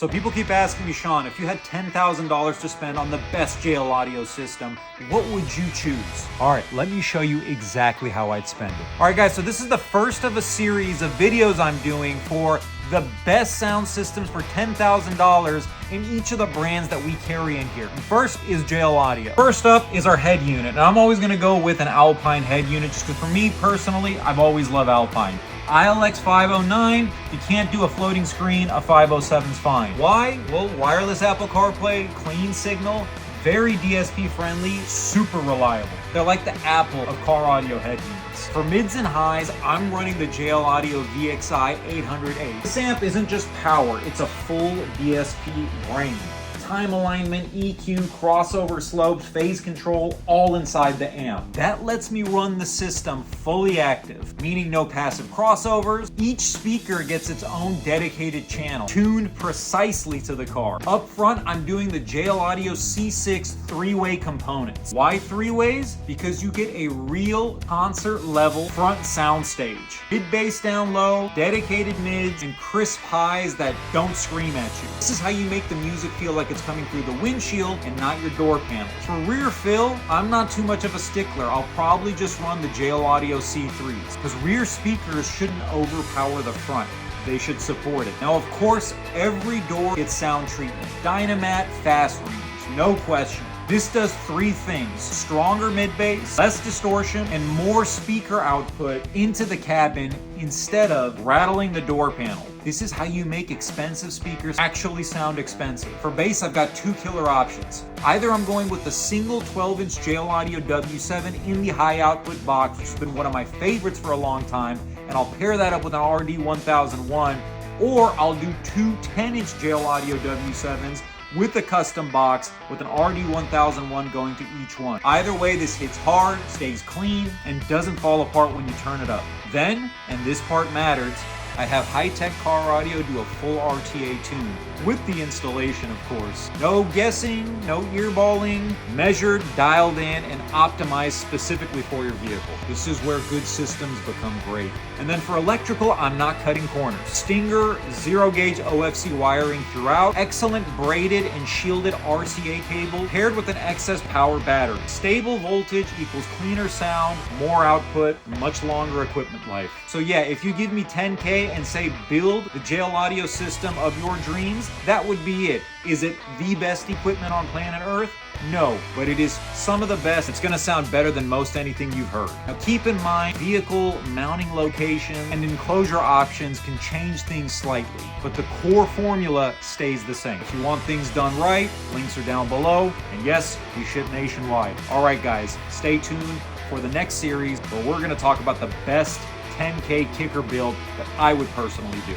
So people keep asking me, Sean, if you had $10,000 to spend on the best JL audio system, what would you choose? All right, let me show you exactly how I'd spend it. All right, guys, so this is the first of a series of videos I'm doing for the best sound systems for $10,000 in each of the brands that we carry in here. First is JL Audio. First up is our head unit. And I'm always gonna go with an Alpine head unit just because for me personally, I've always loved Alpine. ILX509, if you can't do a floating screen, a 507's fine. Why? Well, wireless Apple CarPlay, clean signal, very DSP friendly, super reliable. They're like the Apple of car audio head units. For mids and highs, I'm running the JL Audio VXi800A. This amp isn't just power, it's a full DSP brain. Time alignment, EQ, crossover slopes, phase control, all inside the amp. That lets me run the system fully active, meaning no passive crossovers. Each speaker gets its own dedicated channel, tuned precisely to the car. Up front, I'm doing the JL Audio C6 three-way components. Why three ways? Because you get a real concert level front sound stage. Mid bass down low, dedicated mids, and crisp highs that don't scream at you. This is how you make the music feel like it's coming through the windshield and not your door panels. For rear fill, I'm not too much of a stickler. I'll probably just run the JL Audio C3s because rear speakers shouldn't overpower the front. They should support it. Now, of course, every door gets sound treatment. Dynamat, fast range, no question. This does three things: stronger mid-bass, less distortion, and more speaker output into the cabin instead of rattling the door panel. This is how you make expensive speakers actually sound expensive. For bass, I've got two killer options. Either I'm going with the single 12-inch JL Audio W7 in the high output box, which has been one of my favorites for a long time, and I'll pair that up with an RD1001, or I'll do two 10-inch JL Audio W7s with a custom box with an RD1001 going to each one. Either way, this hits hard, stays clean, and doesn't fall apart when you turn it up. Then, and this part matters, I have high-tech car audio do a full RTA tune, with the installation, of course. No guessing, no earballing, measured, dialed in, and optimized specifically for your vehicle. This is where good systems become great. And then for electrical, I'm not cutting corners. Stinger, zero-gauge OFC wiring throughout, excellent braided and shielded RCA cable, paired with an excess power battery. Stable voltage equals cleaner sound, more output, much longer equipment life. So yeah, if you give me $10K and say build the JL Audio system of your dreams, that would be it. Is it the best equipment on planet Earth? No, but it is some of the best. It's going to sound better than most anything you've heard. Now keep in mind, vehicle mounting location and enclosure options can change things slightly, but the core formula stays the same. If you want things done right, links are down below, and yes, we ship nationwide. All right, guys, stay tuned for the next series where we're going to talk about the best 10K kicker build that I would personally do.